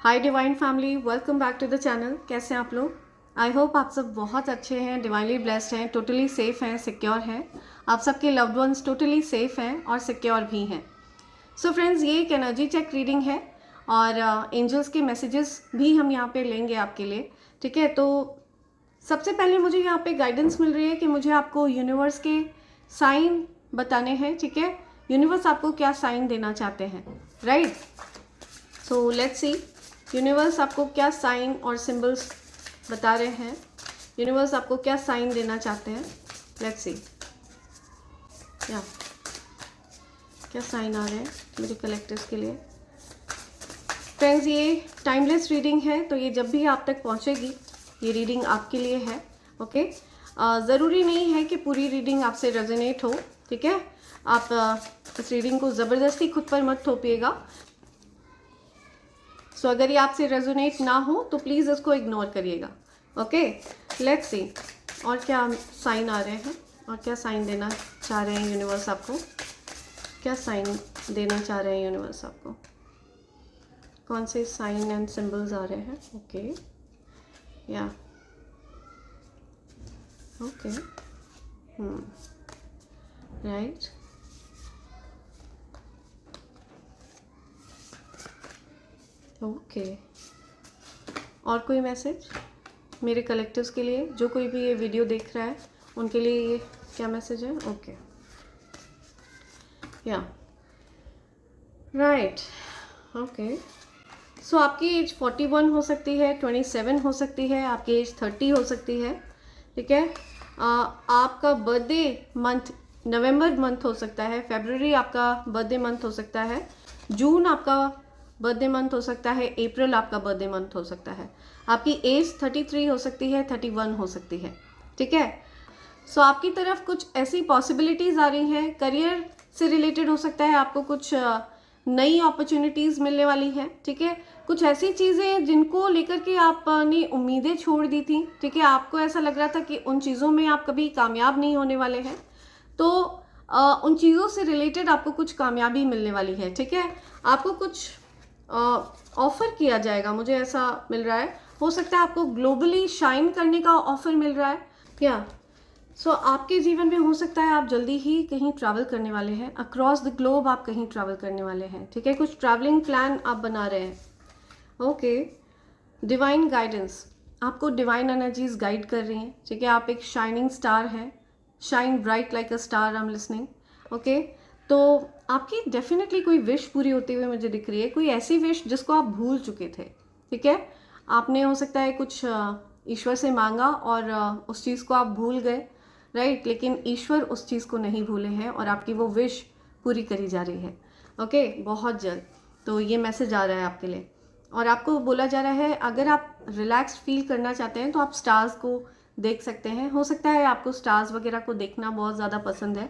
Hi divine family, welcome back to the channel. कैसे हैं आप लोग? आई होप आप सब बहुत अच्छे हैं, डिवाइनली ब्लेस्ड हैं, टोटली सेफ हैं, सिक्योर हैं। आप सबके लव्ड वंस टोटली सेफ हैं और सिक्योर भी हैं। सो फ्रेंड्स, ये एक एनर्जी चेक रीडिंग है और एंजल्स के मैसेजेस भी हम यहाँ पे लेंगे आपके लिए। ठीक है, तो सबसे पहले मुझे यहाँ पे गाइडेंस मिल रही है कि मुझे आपको यूनिवर्स के साइन बताने हैं। ठीक है, यूनिवर्स आपको क्या साइन देना चाहते हैं, right? So let's see universe आपको क्या साइन और सिंबल्स बता रहे हैं, यूनिवर्स आपको क्या साइन देना चाहते हैं। लेट्स सी या क्या साइन आ रहे हैं मेरे कलेक्टर्स के लिए। फ्रेंड्स, ये टाइमलेस रीडिंग है, तो ये जब भी आप तक पहुंचेगी ये रीडिंग आपके लिए है। ओके, ज़रूरी नहीं है कि पूरी रीडिंग आपसे रेजोनेट हो। ठीक है, आप इस रीडिंग को ज़बरदस्ती खुद पर मत थोपिएगा। सो अगर ये आपसे रेजोनेट ना हो तो प्लीज़ इसको इग्नोर करिएगा। ओके, लेट्स सी और क्या साइन आ रहे हैं और क्या साइन देना चाह रहे हैं यूनिवर्स आपको, क्या साइन देना चाह रहे हैं यूनिवर्स आपको, कौन से साइन एंड सिंबल्स आ रहे हैं। ओके या ओके राइट। ओके, और कोई मैसेज मेरे कलेक्टर्स के लिए, जो कोई भी ये वीडियो देख रहा है उनके लिए ये क्या मैसेज है? ओके या राइट। ओके, सो आपकी एज 41 हो सकती है, 27 हो सकती है, आपकी एज 30 हो सकती है। ठीक है, आपका बर्थडे मंथ नवंबर मंथ हो सकता है, फरवरी आपका बर्थडे मंथ हो सकता है, जून आपका बर्थडे मंथ हो सकता है, अप्रैल आपका बर्थडे मंथ हो सकता है। आपकी एज 33 हो सकती है, 31 हो सकती है। ठीक है, सो आपकी तरफ कुछ ऐसी पॉसिबिलिटीज़ आ रही हैं, करियर से रिलेटेड हो सकता है, आपको कुछ नई अपॉर्चुनिटीज़ मिलने वाली हैं। ठीक है, कुछ ऐसी चीज़ें जिनको लेकर के आपने उम्मीदें छोड़ दी थी। ठीक है, आपको ऐसा लग रहा था कि उन चीज़ों में आप कभी कामयाब नहीं होने वाले हैं, तो उन चीज़ों से रिलेटेड आपको कुछ कामयाबी मिलने वाली है। ठीक है, आपको कुछ ऑफ़र किया जाएगा, मुझे ऐसा मिल रहा है। हो सकता है आपको ग्लोबली शाइन करने का ऑफ़र मिल रहा है या सो आपके जीवन में हो सकता है आप जल्दी ही कहीं ट्रैवल करने वाले हैं, अक्रॉस द ग्लोब आप कहीं ट्रैवल करने वाले हैं। ठीक है, कुछ ट्रैवलिंग प्लान आप बना रहे हैं। ओके, डिवाइन गाइडेंस, आपको डिवाइन एनर्जीज गाइड कर रही हैं। ठीक है, आप एक शाइनिंग स्टार हैं, shine bright like a star, I am listening. Okay, तो आपकी डेफिनेटली कोई विश पूरी होती हुई मुझे दिख रही है, कोई ऐसी विश जिसको आप भूल चुके थे। ठीक है, आपने हो सकता है कुछ ईश्वर से मांगा और उस चीज़ को आप भूल गए, राइट? लेकिन ईश्वर उस चीज़ को नहीं भूले हैं और आपकी वो विश पूरी करी जा रही है। ओके, बहुत जल्द। तो ये मैसेज आ रहा है आपके लिए और आपको बोला जा रहा है अगर आप रिलैक्स फील करना चाहते हैं तो आप स्टार्स को देख सकते हैं। हो सकता है आपको स्टार्स वगैरह को देखना बहुत ज़्यादा पसंद है।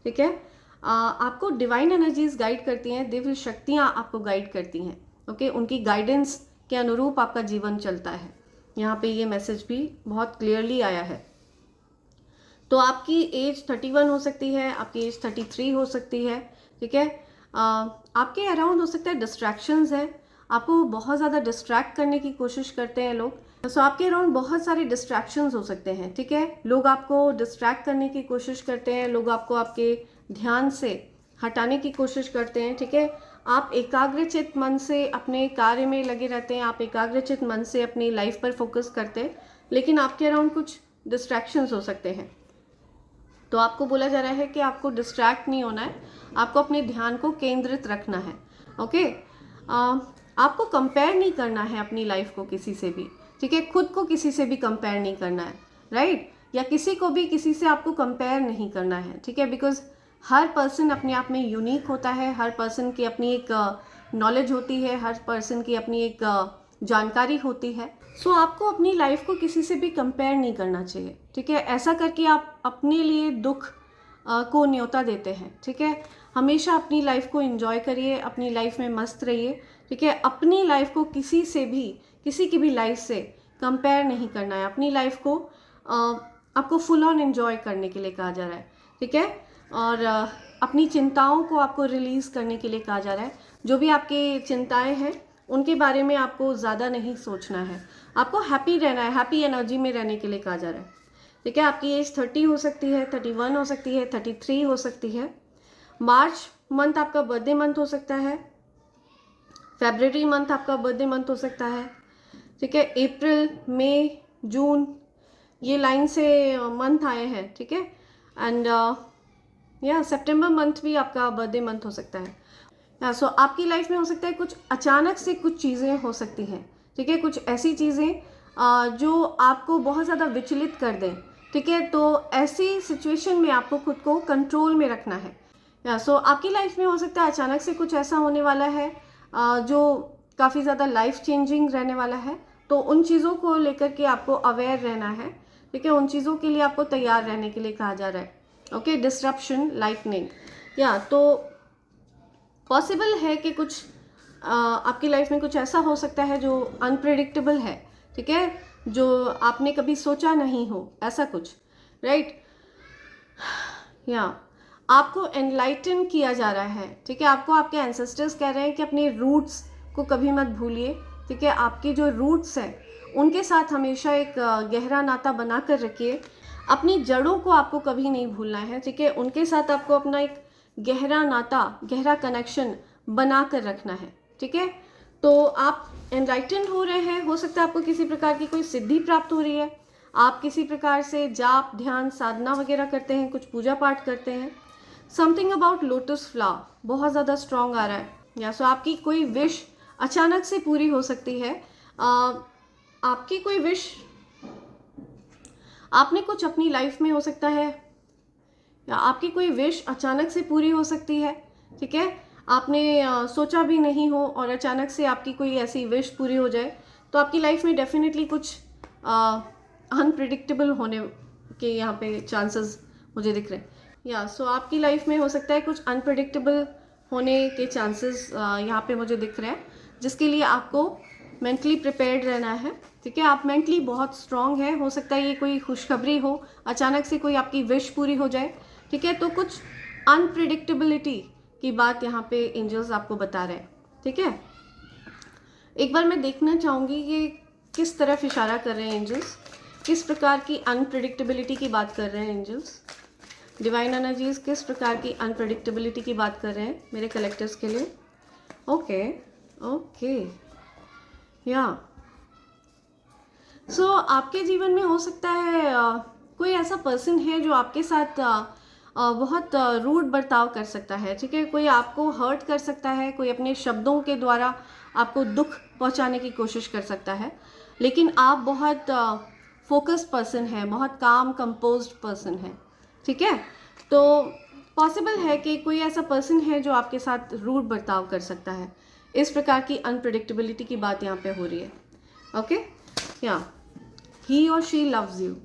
ठीक है, आपको डिवाइन एनर्जीज गाइड करती हैं, दिव्य शक्तियाँ आपको गाइड करती हैं। ओके, उनकी गाइडेंस के अनुरूप आपका जीवन चलता है। यहाँ पे ये मैसेज भी बहुत क्लियरली आया है। तो आपकी एज 31 हो सकती है, आपकी एज 33 हो सकती है। ठीक है, आपके अराउंड हो सकता है डिस्ट्रैक्शंस है, आपको बहुत ज़्यादा डिस्ट्रैक्ट करने की कोशिश करते हैं लोग। सो आपके अराउंड बहुत सारे डिस्ट्रैक्शंस हो सकते हैं। ठीक है, लोग आपको डिस्ट्रैक्ट करने की कोशिश करते हैं, लोग आपको आपके ध्यान से हटाने की कोशिश करते हैं। ठीक है, आप एकाग्रचित मन से अपने कार्य में लगे रहते हैं, आप एकाग्रचित मन से अपनी लाइफ पर फोकस करते हैं, लेकिन आपके अराउंड कुछ डिस्ट्रैक्शंस हो सकते हैं। तो आपको बोला जा रहा है कि आपको डिस्ट्रैक्ट नहीं होना है, आपको अपने ध्यान को केंद्रित रखना है। ओके, आपको कंपेयर नहीं करना है अपनी लाइफ को किसी से भी। ठीक है, खुद को किसी से भी कंपेयर नहीं करना है, राइट? या किसी को भी किसी से आपको कंपेयर नहीं करना है। ठीक है, बिकॉज हर पर्सन अपने आप में यूनिक होता है, हर पर्सन की अपनी एक नॉलेज होती है, हर पर्सन की अपनी एक जानकारी होती है। सो आपको अपनी लाइफ को किसी से भी कंपेयर नहीं करना चाहिए। ठीक है, ऐसा करके आप अपने लिए दुख को न्योता देते हैं। ठीक है, हमेशा अपनी लाइफ को एंजॉय करिए, अपनी लाइफ में मस्त रहिए। ठीक है, अपनी लाइफ को किसी से भी, किसी की भी लाइफ से कंपेयर नहीं करना है। अपनी लाइफ को आपको फुल ऑन एंजॉय करने के लिए कहा जा रहा है। ठीक है, और अपनी चिंताओं को आपको रिलीज़ करने के लिए कहा जा रहा है। जो भी आपकी चिंताएं हैं उनके बारे में आपको ज़्यादा नहीं सोचना है, आपको हैप्पी रहना है, हैप्पी एनर्जी में रहने के लिए कहा जा रहा है। ठीक है, आपकी एज 30 हो सकती है, 31 हो सकती है, 33 हो सकती है। मार्च मंथ आपका बर्थडे मंथ हो सकता है, फेब्रवरी मंथ आपका बर्थडे मंथ हो सकता है। ठीक है, अप्रैल, मई, जून, ये लाइन से मंथ आए हैं। ठीक है, एंड या सितंबर मंथ भी आपका बर्थडे मंथ हो सकता है। सो आपकी लाइफ में हो सकता है कुछ अचानक से कुछ चीज़ें हो सकती हैं। ठीक है, कुछ ऐसी चीज़ें जो आपको बहुत ज़्यादा विचलित कर दें। ठीक है, तो ऐसी सिचुएशन में आपको खुद को कंट्रोल में रखना है। सो आपकी लाइफ में हो सकता है अचानक से कुछ ऐसा होने वाला है जो काफ़ी ज़्यादा लाइफ चेंजिंग रहने वाला है। तो उन चीज़ों को लेकर के आपको अवेयर रहना है। ठीक है, उन चीज़ों के लिए आपको तैयार रहने के लिए कहा जा रहा है। ओके, डिस्ट्रप्शन, लाइटनिंग, या तो पॉसिबल है कि कुछ आपकी लाइफ में कुछ ऐसा हो सकता है जो अनप्रेडिक्टेबल है। ठीक है, जो आपने कभी सोचा नहीं हो, ऐसा कुछ, राइट। या आपको एनलाइटन किया जा रहा है। ठीक है, आपको आपके एंसेस्टर्स कह रहे हैं कि अपने रूट्स को कभी मत भूलिए। ठीक है, आपके जो रूट्स हैं उनके साथ हमेशा एक गहरा नाता बना कर रखिए। अपनी जड़ों को आपको कभी नहीं भूलना है। ठीक है, उनके साथ आपको अपना एक गहरा नाता, गहरा कनेक्शन बना कर रखना है। ठीक है, तो आप एनलाइटन हो रहे हैं, हो सकता है आपको किसी प्रकार की कोई सिद्धि प्राप्त हो रही है, आप किसी प्रकार से जाप, ध्यान, साधना वगैरह करते हैं, कुछ पूजा पाठ करते हैं। समथिंग अबाउट लोटस फ्लावर बहुत ज़्यादा स्ट्रॉन्ग आ रहा है। या सो आपकी कोई विश अचानक से पूरी हो सकती है। आपकी कोई विश, आपने कुछ अपनी लाइफ में हो सकता है, या आपकी कोई विश अचानक से पूरी हो सकती है। ठीक है, आपने सोचा भी नहीं हो और अचानक से आपकी कोई ऐसी विश पूरी हो जाए, तो आपकी लाइफ में डेफिनेटली कुछ अनप्रिडिक्टेबल होने के यहाँ पे चांसेस मुझे दिख रहे हैं। या सो आपकी लाइफ में हो सकता है कुछ अनप्रिडिक्टेबल होने के चांसेस यहाँ पे मुझे दिख रहे हैं, जिसके लिए आपको मेंटली प्रिपेयर्ड रहना है। ठीक है, आप मेंटली बहुत स्ट्रांग है। हो सकता है ये कोई खुशखबरी हो, अचानक से कोई आपकी विश पूरी हो जाए। ठीक है, तो कुछ अनप्रिडिक्टेबिलिटी की बात यहाँ पे एंजल्स आपको बता रहे हैं। ठीक है, एक बार मैं देखना चाहूँगी ये किस तरफ इशारा कर रहे हैं एंजल्स, किस प्रकार की अनप्रिडिक्टेबिलिटी की बात कर रहे हैं एंजल्स, डिवाइन एनर्जीज किस प्रकार की अनप्रिडिक्टेबिलिटी की बात कर रहे हैं मेरे कलेक्टर्स के लिए। ओके ओके, या सो आपके जीवन में हो सकता है कोई ऐसा पर्सन है जो आपके साथ बहुत रूड बर्ताव कर सकता है। ठीक है, कोई आपको हर्ट कर सकता है, कोई अपने शब्दों के द्वारा आपको दुख पहुंचाने की कोशिश कर सकता है, लेकिन आप बहुत फोकस्ड पर्सन है, बहुत काम कंपोज्ड पर्सन है। ठीक है, तो पॉसिबल है कि कोई ऐसा पर्सन है जो आपके साथ रूड बर्ताव कर सकता है। इस प्रकार की अनप्रिडिक्टेबिलिटी की बात यहाँ पे हो रही है। ओके, या ही और she loves you,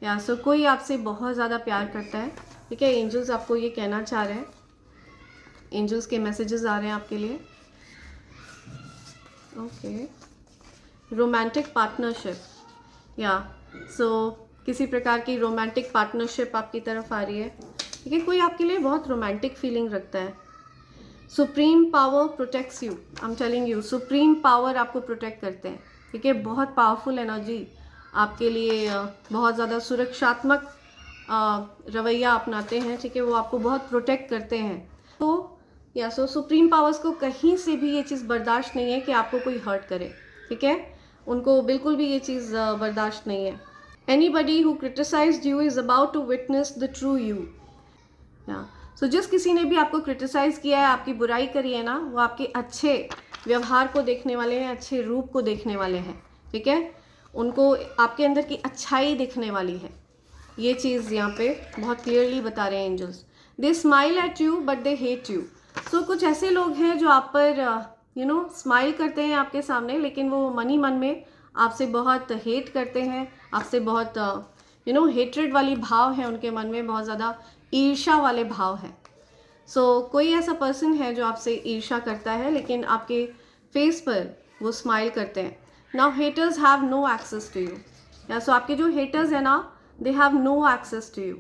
yeah so कोई आपसे बहुत ज़्यादा प्यार करता है। ठीक है, एंजल्स आपको ये कहना चाह रहे हैं, एंजल्स के मैसेजेस आ रहे हैं आपके लिए। ओके, रोमांटिक पार्टनरशिप, या सो किसी प्रकार की रोमांटिक पार्टनरशिप आपकी तरफ आ रही है। ठीक है, कोई आपके लिए बहुत रोमांटिक फीलिंग रखता है। Supreme power protects you, I am telling you, supreme power आपको प्रोटेक्ट करते हैं। ठीक है, बहुत पावरफुल एनर्जी आपके लिए बहुत ज़्यादा सुरक्षात्मक रवैया अपनाते हैं। ठीक है, वो आपको बहुत प्रोटेक्ट करते हैं। तो या सो सुप्रीम पावर्स को कहीं से भी ये चीज़ बर्दाश्त नहीं है कि आपको कोई हर्ट करे। ठीक है, उनको बिल्कुल भी ये चीज़ बर्दाश्त नहीं है। Anybody who criticized you is about to witness the true you. Yeah so जिस किसी ने भी आपको क्रिटिसाइज़ किया है, आपकी बुराई करी है ना, वो आपके अच्छे व्यवहार को देखने वाले हैं, अच्छे रूप को देखने वाले हैं। ठीक है, उनको आपके अंदर की अच्छाई दिखने वाली है। ये चीज़ यहाँ पे बहुत क्लियरली बता रहे हैं angels. They smile at you but they hate you. So कुछ ऐसे लोग हैं जो आप पर स्माइल करते हैं आपके सामने, लेकिन वो मन ही मन में आपसे बहुत हेट करते हैं, आपसे बहुत हेट्रेड वाली भाव है उनके मन में, बहुत ज़्यादा ईर्ष्या वाले भाव हैं। सो कोई ऐसा पर्सन है जो आपसे ईर्ष्या करता है, लेकिन आपके फेस पर वो स्माइल करते हैं। Now haters have no access to you. Yeah so आपके जो हेटर्स हैं ना, they have no access to you.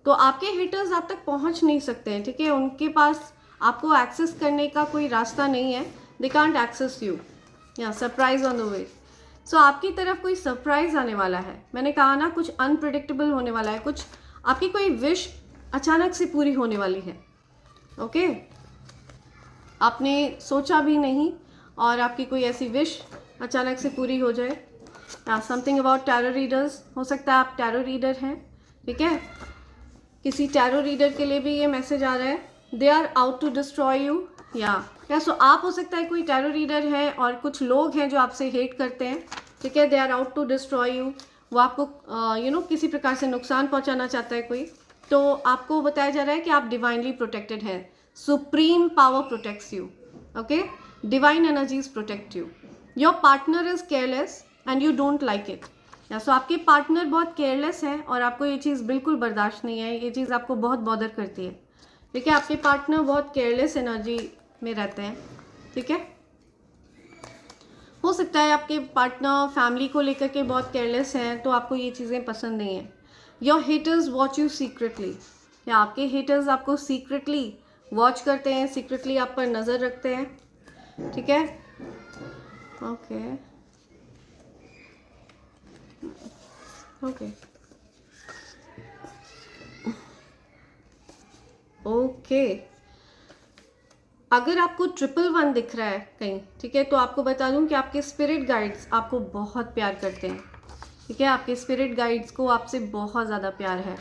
तो आपके हेटर्स आप तक पहुंच नहीं सकते हैं। ठीक है, उनके पास आपको एक्सेस करने का कोई रास्ता नहीं है। दे कांट एक्सेस यू, या सरप्राइज ऑन द वे। सो आपकी तरफ कोई सरप्राइज आने वाला है। मैंने कहा ना, कुछ अनप्रिडिक्टेबल होने वाला है, कुछ आपकी कोई विश अचानक से पूरी होने वाली है। ओके, आपने सोचा भी नहीं और आपकी कोई ऐसी विश अचानक से पूरी हो जाए। या समथिंग अबाउट टैरो रीडर्स, हो सकता है आप टैरो रीडर हैं, ठीक है। किसी टैरो रीडर के लिए भी ये मैसेज आ रहा है, they are out to destroy you. Yeah so आप हो सकता है कोई टैरो रीडर है और कुछ लोग हैं जो आपसे हेट करते हैं, ठीक है। They are out to destroy you, वो आपको किसी प्रकार से नुकसान पहुंचाना चाहता है कोई। तो आपको बताया जा रहा है कि आप डिवाइनली प्रोटेक्टेड हैं, supreme power protects you. Okay, divine energies protect you. Your partner is careless and you don't like it. या सो आपके पार्टनर बहुत केयरलेस है और आपको ये चीज़ बिल्कुल बर्दाश्त नहीं है, ये चीज़ आपको बहुत बॉदर करती है, ठीक है। आपके पार्टनर बहुत केयरलेस एनर्जी में रहते हैं, ठीक है। हो सकता है आपके पार्टनर फैमिली को लेकर के बहुत केयरलेस हैं, तो आपको ये चीज़ें पसंद नहीं है। Your haters watch you secretly, या आपके हेटर्स आपको सीक्रेटली वॉच करते हैं, सीक्रेटली आप पर नज़र रखते हैं, ठीक है। ओके ओके ओके, अगर आपको 111 दिख रहा है कहीं, ठीक है, तो आपको बता दूं कि आपके स्पिरिट गाइड्स आपको बहुत प्यार करते हैं, ठीक है। आपके स्पिरिट गाइड्स को आपसे बहुत ज़्यादा प्यार है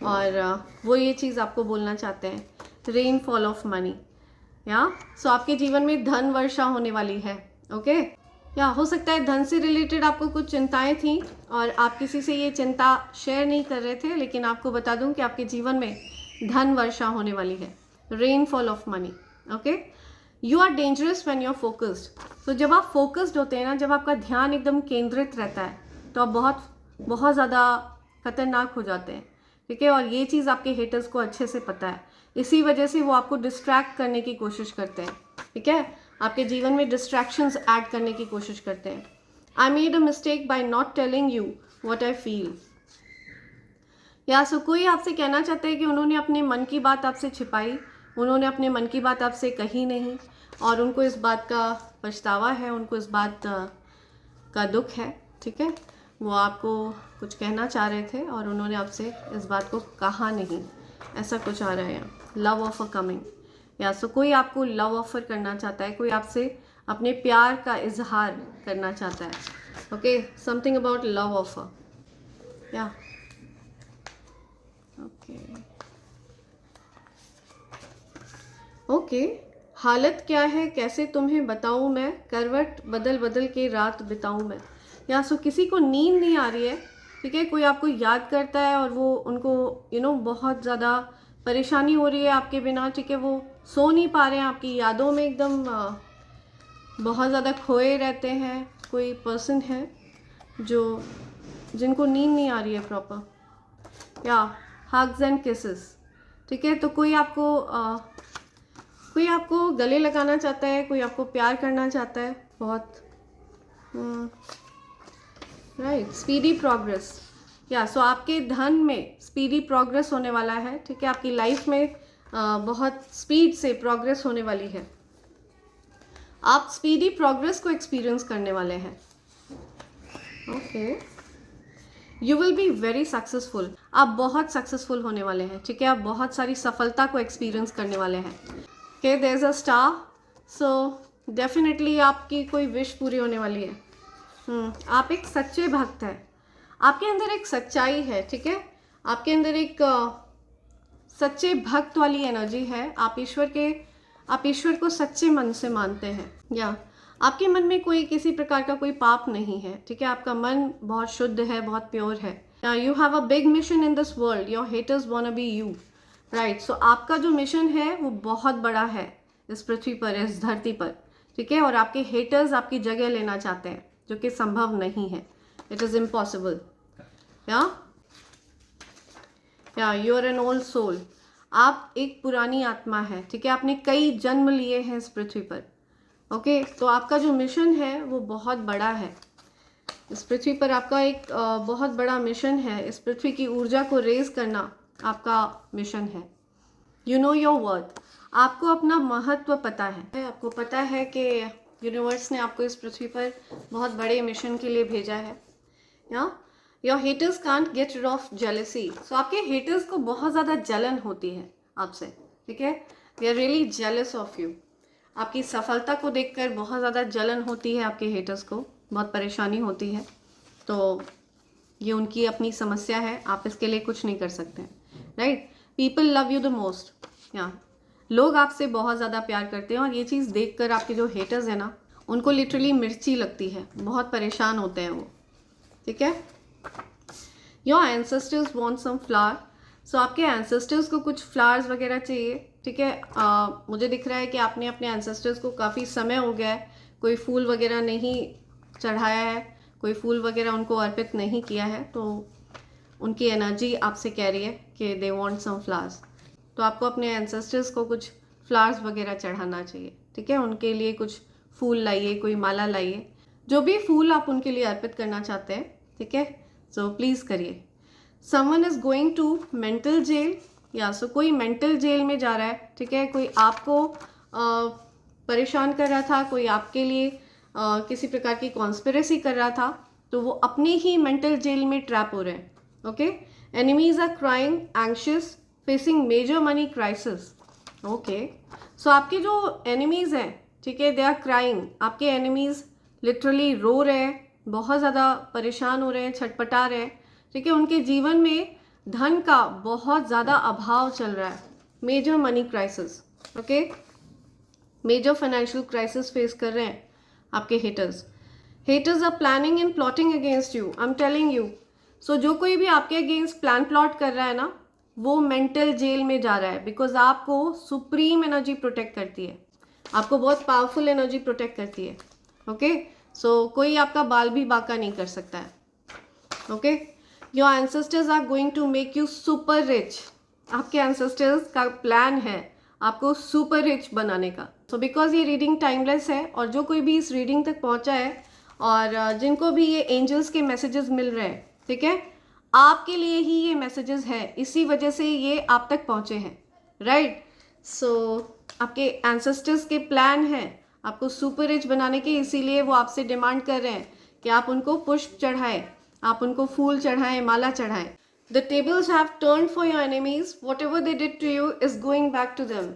और वो ये चीज़ आपको बोलना चाहते हैं, रेनफॉल ऑफ मनी। या सो आपके जीवन में धन वर्षा होने वाली है। ओके, या हो सकता है धन से रिलेटेड आपको कुछ चिंताएं थी और आप किसी से ये चिंता शेयर नहीं कर रहे थे, लेकिन आपको बता दूं कि आपके जीवन में धन वर्षा होने वाली है, rainfall of money. Okay, you are dangerous when you are focused. तो जब आप फोकस्ड होते हैं ना, जब आपका ध्यान एकदम केंद्रित रहता है, तो आप बहुत बहुत ज़्यादा खतरनाक हो जाते हैं, ठीक है। और ये चीज़ आपके हेटर्स को अच्छे से पता है, इसी वजह से वो आपको डिस्ट्रैक्ट करने की कोशिश करते हैं, ठीक है। आपके जीवन में डिस्ट्रैक्शंस ऐड करने की कोशिश करते हैं। I made a mistake by not telling you what I feel. या सो कोई आपसे कहना चाहता है कि उन्होंने अपने मन की बात आपसे छिपाई, उन्होंने अपने मन की बात आपसे कही नहीं और उनको इस बात का पछतावा है, उनको इस बात का दुख है, ठीक है। वो आपको कुछ कहना चाह रहे थे और उन्होंने आपसे इस बात को कहा नहीं, ऐसा कुछ आ रहा है। लव ऑफर कमिंग, या सो कोई आपको लव ऑफर करना चाहता है, कोई आपसे अपने प्यार का इजहार करना चाहता है। Okay, something about love offer. या ओके, हालत क्या है, कैसे तुम्हें बताऊं मैं, करवट बदल बदल के रात बिताऊं मैं। या सो किसी को नींद नहीं आ रही है, ठीक है। कोई आपको याद करता है और वो उनको बहुत ज़्यादा परेशानी हो रही है आपके बिना, ठीक है। वो सो नहीं पा रहे हैं, आपकी यादों में एकदम बहुत ज़्यादा खोए रहते हैं। कोई पर्सन है जिनको नींद नहीं आ रही है प्रॉपर। या हग्स एंड किसेस, ठीक है। तो कोई आपको गले लगाना चाहता है, कोई आपको प्यार करना चाहता है बहुत, राइट। स्पीडी प्रोग्रेस, या सो आपके धन में स्पीडी प्रोग्रेस होने वाला है, ठीक है। आपकी लाइफ में बहुत स्पीड से प्रोग्रेस होने वाली है, आप स्पीडी प्रोग्रेस को एक्सपीरियंस करने वाले हैं। Okay, you will be very successful, आप बहुत सक्सेसफुल होने वाले हैं, ठीक है। आप बहुत सारी सफलता को एक्सपीरियंस करने वाले हैं। Okay, there is a star, so definitely आपकी कोई विश पूरी होने वाली है। आप एक सच्चे भक्त हैं, आपके अंदर एक सच्चाई है, ठीक है। आपके अंदर एक सच्चे भक्त वाली एनर्जी है। आप ईश्वर को सच्चे मन से मानते हैं। या आपके मन में कोई किसी प्रकार का कोई पाप नहीं है, ठीक है। आपका मन बहुत शुद्ध है, बहुत प्योर है। You have a big mission in this world, your haters want to be you, right. So आपका जो मिशन है वो बहुत बड़ा है इस पृथ्वी पर, इस धरती पर, ठीक है। और आपके हेटर्स आपकी जगह लेना चाहते हैं, जो कि संभव नहीं है, it is impossible. Yeah you are an old soul, आप एक पुरानी आत्मा है, ठीक है। आपने कई जन्म लिए हैं इस पृथ्वी पर। ओके, तो आपका जो मिशन है वो बहुत बड़ा है इस पृथ्वी पर। आपका एक बहुत बड़ा मिशन है, इस पृथ्वी की ऊर्जा को रेज करना आपका मिशन है। यू नो योर वर्थ, आपको अपना महत्व पता है। आपको पता है कि यूनिवर्स ने आपको इस पृथ्वी पर बहुत बड़े मिशन के लिए भेजा है। या your haters can't get rid of jealousy, so आपके हेटर्स को बहुत ज़्यादा जलन होती है आपसे, ठीक है। They are really jealous of you. आपकी सफलता को देखकर बहुत ज़्यादा जलन होती है आपके हेटर्स को, बहुत परेशानी होती है। तो ये उनकी अपनी समस्या है, आप इसके लिए कुछ नहीं कर सकते, right. People love you the most, या लोग आपसे बहुत ज़्यादा प्यार करते हैं, और ये चीज़ देखकर आपके जो हेटर्स हैं ना, उनको लिटरली मिर्ची लगती है, बहुत परेशान होते हैं वो, ठीक है। Your ancestors want some flower, so आपके एंसेस्टर्स को कुछ फ्लावर्स वगैरह चाहिए, ठीक है। मुझे दिख रहा है कि आपने अपने एंसेस्टर्स को काफ़ी समय हो गया है कोई फूल वगैरह नहीं चढ़ाया है, कोई फूल वगैरह उनको अर्पित नहीं किया है, तो उनकी एनर्जी आपसे कह रही है कि दे वांट सम फ्लावर्स। तो आपको अपने एंसेस्टर्स को कुछ फ्लावर्स वगैरह चढ़ाना चाहिए, ठीक है। उनके लिए कुछ फूल लाइए, कोई माला लाइए, जो भी फूल आप उनके लिए अर्पित करना चाहते हैं, ठीक है। सो प्लीज़ करिए। Someone is going to mental jail, yeah so कोई मेंटल जेल में जा रहा है, ठीक है। कोई आपको परेशान कर रहा था, कोई आपके लिए किसी प्रकार की कॉन्स्पिरेसी कर रहा था, तो वो अपने ही मेंटल जेल में ट्रैप हो रहे हैं, okay. Enemies are crying anxious facing major money crisis, okay. So आपके जो एनिमीज हैं, ठीक है, दे आर क्राइंग, आपके एनिमीज लिटरली रो रहे हैं, बहुत ज़्यादा परेशान हो रहे हैं, छटपटा रहे हैं, ठीक है। उनके जीवन में धन का बहुत ज़्यादा अभाव चल रहा है, major money crisis, okay. Major financial crisis face कर रहे हैं आपके haters. Haters are planning and plotting against you, I am telling you. So जो कोई भी आपके अगेंस्ट प्लान प्लॉट कर रहा है ना, वो मेंटल जेल में जा रहा है, बिकॉज आपको सुप्रीम एनर्जी प्रोटेक्ट करती है, आपको बहुत पावरफुल एनर्जी प्रोटेक्ट करती है, ओके। सो कोई आपका बाल भी बांका नहीं कर सकता है, okay. Your ancestors are going to make you super rich, आपके एंसेस्टर्स का प्लान है आपको सुपर रिच बनाने का। सो बिकॉज ये रीडिंग टाइमलेस है, और जो कोई भी इस रीडिंग तक पहुंचा है और जिनको भी ये एंजल्स के मैसेजेस मिल रहे हैं, ठीक है, आपके लिए ही ये मैसेजेस है, इसी वजह से ये आप तक पहुंचे हैं, राइट। सो आपके एंसेस्टर्स के प्लान है आपको सुपर रिच बनाने के, इसीलिए वो आपसे डिमांड कर रहे हैं कि आप उनको पुष्प चढ़ाएं, आप उनको फूल चढ़ाएं, माला चढ़ाएं। The tables have turned for your enemies. Whatever they did to you is going back to them.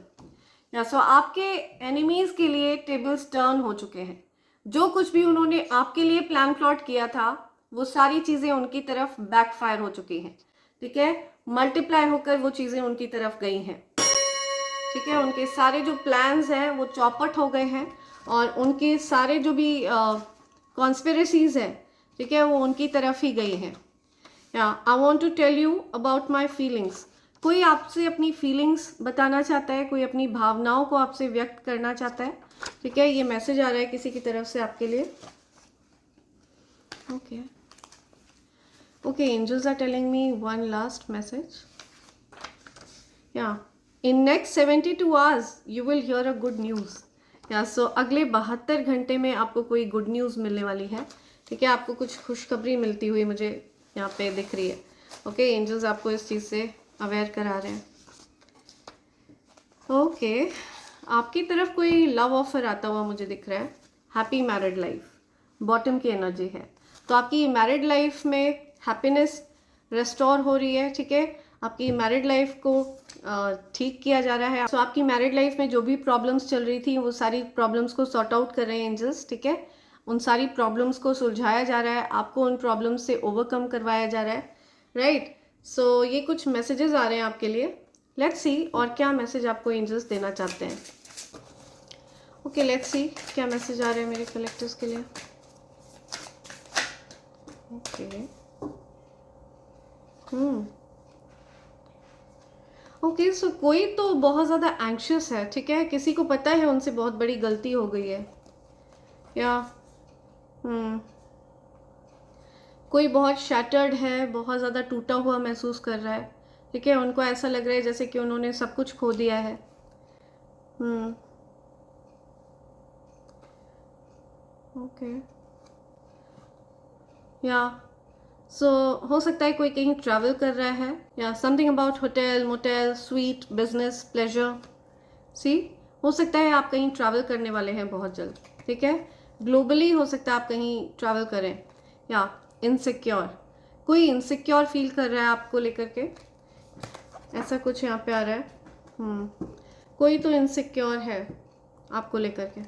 So आपके एनिमीज के लिए टेबल्स टर्न हो चुके हैं। जो कुछ भी उन्होंने आपके लिए प्लान प्लॉट किया था, वो सारी चीज़ें उनकी तरफ बैकफायर हो चुकी हैं, ठीक है। मल्टीप्लाई होकर वो चीज़ें उनकी तरफ गई हैं, ठीक है। उनके सारे जो प्लान्स हैं वो चौपट हो गए हैं, और उनके सारे जो भी कॉन्स्पिरेसीज हैं, ठीक है, वो उनकी तरफ ही गई हैं। I want to tell you about my feelings. कोई आपसे अपनी फीलिंग्स बताना चाहता है, कोई अपनी भावनाओं को आपसे व्यक्त करना चाहता है, ठीक है। ये मैसेज आ रहा है किसी की तरफ से आपके लिए, okay okay. Angels are telling me one last message, या in next 72 hours you will hear a good news, या सो अगले 72 घंटे में आपको कोई गुड न्यूज़ मिलने वाली है, ठीक है। आपको कुछ खुशखबरी मिलती हुई मुझे यहाँ पे दिख रही है, ओके। एंजल्स आपको इस चीज़ से अवेयर करा रहे हैं, ओके। आपकी तरफ कोई लव ऑफर आता हुआ मुझे दिख रहा है। हैप्पी मैरिड लाइफ, बॉटम की एनर्जी है, तो आपकी मैरिड लाइफ में हैप्पीनेस रेस्टोर हो रही है, ठीक है। आपकी मैरिड लाइफ को ठीक किया जा रहा है। सो आपकी मैरिड लाइफ में जो भी प्रॉब्लम्स चल रही थी, वो सारी प्रॉब्लम्स को सॉर्ट आउट कर रहे हैं एंजल्स, ठीक है। उन सारी प्रॉब्लम्स को सुलझाया जा रहा है, आपको उन प्रॉब्लम्स से ओवरकम करवाया जा रहा है, राइट। सो ये कुछ मैसेजेस आ रहे हैं आपके लिए। लेट्स सी और क्या मैसेज आपको एंजल्स देना चाहते हैं, ओके। लेट्स सी क्या मैसेज आ रहे हैं मेरे कलेक्टर्स के लिए, ओके। ओके, सो कोई तो बहुत ज़्यादा एंग्शियस है, ठीक है। किसी को पता है उनसे बहुत बड़ी गलती हो गई है, या कोई बहुत शैटर्ड है, बहुत ज़्यादा टूटा हुआ महसूस कर रहा है, ठीक है। उनको ऐसा लग रहा है जैसे कि उन्होंने सब कुछ खो दिया है, ओके। या सो हो सकता है कोई कहीं ट्रैवल कर रहा है, या something about hotel, motel, suite, business, pleasure. See, हो सकता है आप कहीं ट्रैवल करने वाले हैं बहुत जल्द, ठीक है। ग्लोबली हो सकता है आप कहीं ट्रैवल करें। या इनसिक्योर, कोई इनसिक्योर फील कर रहा है आपको लेकर के, ऐसा कुछ यहाँ पे आ रहा है। कोई तो इनसिक्योर है आपको लेकर के,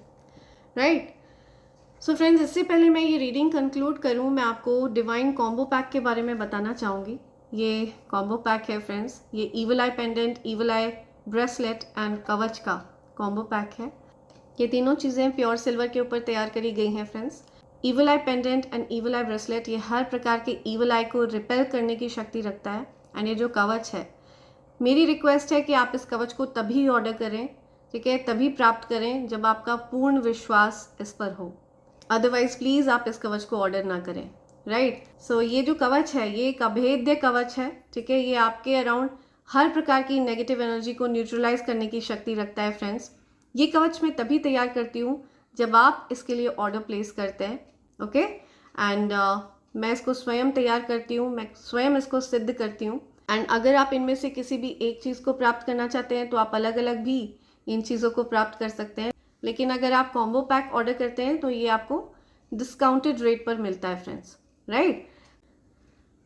राइट। सो फ्रेंड्स, इससे पहले मैं ये रीडिंग कंक्लूड करूँ, मैं आपको डिवाइन कॉम्बो पैक के बारे में बताना चाहूँगी। ये कॉम्बो पैक है फ्रेंड्स, ये evil I pendant, evil I bracelet and कवच का कॉम्बो पैक है। ये तीनों चीज़ें प्योर सिल्वर के ऊपर तैयार करी गई हैं friends. Evil I pendant and evil I bracelet ये हर प्रकार के ईवल आई को रिपेल करने की शक्ति रखता है। एंड ये जो कवच है, मेरी रिक्वेस्ट है कि आप इस कवच को तभी ऑर्डर करें, ठीक है, तभी प्राप्त करें जब आपका पूर्ण विश्वास इस पर हो। अदरवाइज प्लीज़ आप इस कवच को ऑर्डर ना करें, राइट। सो ये जो कवच है ये एक अभेद्य कवच है, ठीक है। ये आपके अराउंड हर प्रकार की नेगेटिव एनर्जी को न्यूट्रलाइज करने की शक्ति रखता है फ्रेंड्स। ये कवच मैं तभी तैयार करती हूँ जब आप इसके लिए ऑर्डर प्लेस करते हैं, ओके। एंड मैं इसको स्वयं तैयार करती हूँ, मैं स्वयं इसको सिद्ध करती हूँ। एंड अगर आप इनमें से किसी भी एक चीज़ को प्राप्त करना चाहते हैं तो आप अलग अलग भी इन चीज़ों को प्राप्त कर सकते हैं। लेकिन अगर आप कॉम्बो पैक ऑर्डर करते हैं तो ये आपको डिस्काउंटेड रेट पर मिलता है फ्रेंड्स, राइट।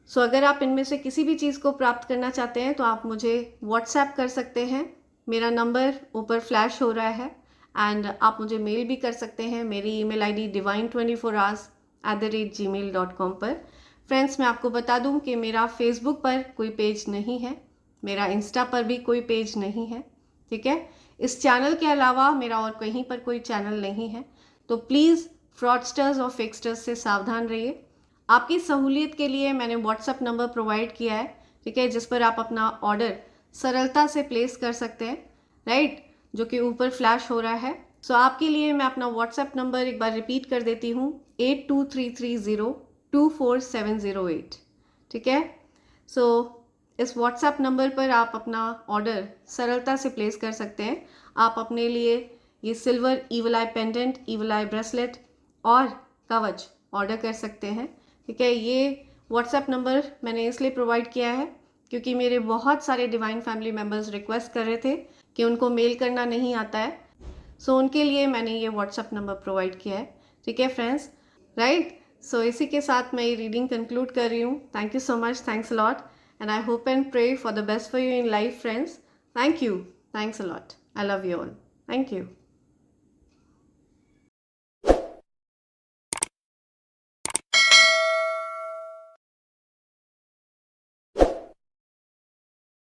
सो अगर आप इनमें से किसी भी चीज़ को प्राप्त करना चाहते हैं तो आप मुझे व्हाट्सएप कर सकते हैं। मेरा नंबर ऊपर फ्लैश हो रहा है। एंड आप मुझे मेल भी कर सकते हैं। मेरी ईमेल आईडी divine24hours@gmail.com पर। फ्रेंड्स, मैं आपको बता दूं कि मेरा फेसबुक पर कोई पेज नहीं है, मेरा इंस्टा पर भी कोई पेज नहीं है, ठीक है। इस चैनल के अलावा मेरा और कहीं पर कोई चैनल नहीं है। तो प्लीज़ फ्रॉडस्टर्स और फिक्स्टर्स से सावधान रहिए। आपकी सहूलियत के लिए मैंने व्हाट्सएप नंबर प्रोवाइड किया है, ठीक है, जिस पर आप अपना ऑर्डर सरलता से प्लेस कर सकते हैं, राइट, जो कि ऊपर फ्लैश हो रहा है। सो आपके लिए मैं अपना व्हाट्सएप नंबर एक बार रिपीट कर देती हूँ, 8233024708, ठीक है। सो इस व्हाट्सएप नंबर पर आप अपना ऑर्डर सरलता से प्लेस कर सकते हैं। आप अपने लिए ये सिल्वर ईवल आई पेंडेंट, ईवल आई ब्रेसलेट और कवच ऑर्डर कर सकते हैं, ठीक है। ये व्हाट्सएप नंबर मैंने इसलिए प्रोवाइड किया है क्योंकि मेरे बहुत सारे डिवाइन फैमिली मेम्बर्स रिक्वेस्ट कर रहे थे कि उनको मेल करना नहीं आता है। सो उनके लिए मैंने ये व्हाट्सएप नंबर प्रोवाइड किया है, ठीक है फ्रेंड्स, राइट। सो इसी के साथ मैं ये रीडिंग कंक्लूड कर रही हूँ। Thank you so much, thanks a lot, and I hope and pray for the best for you in life friends. Thank you, thanks a lot, I love you all, thank you.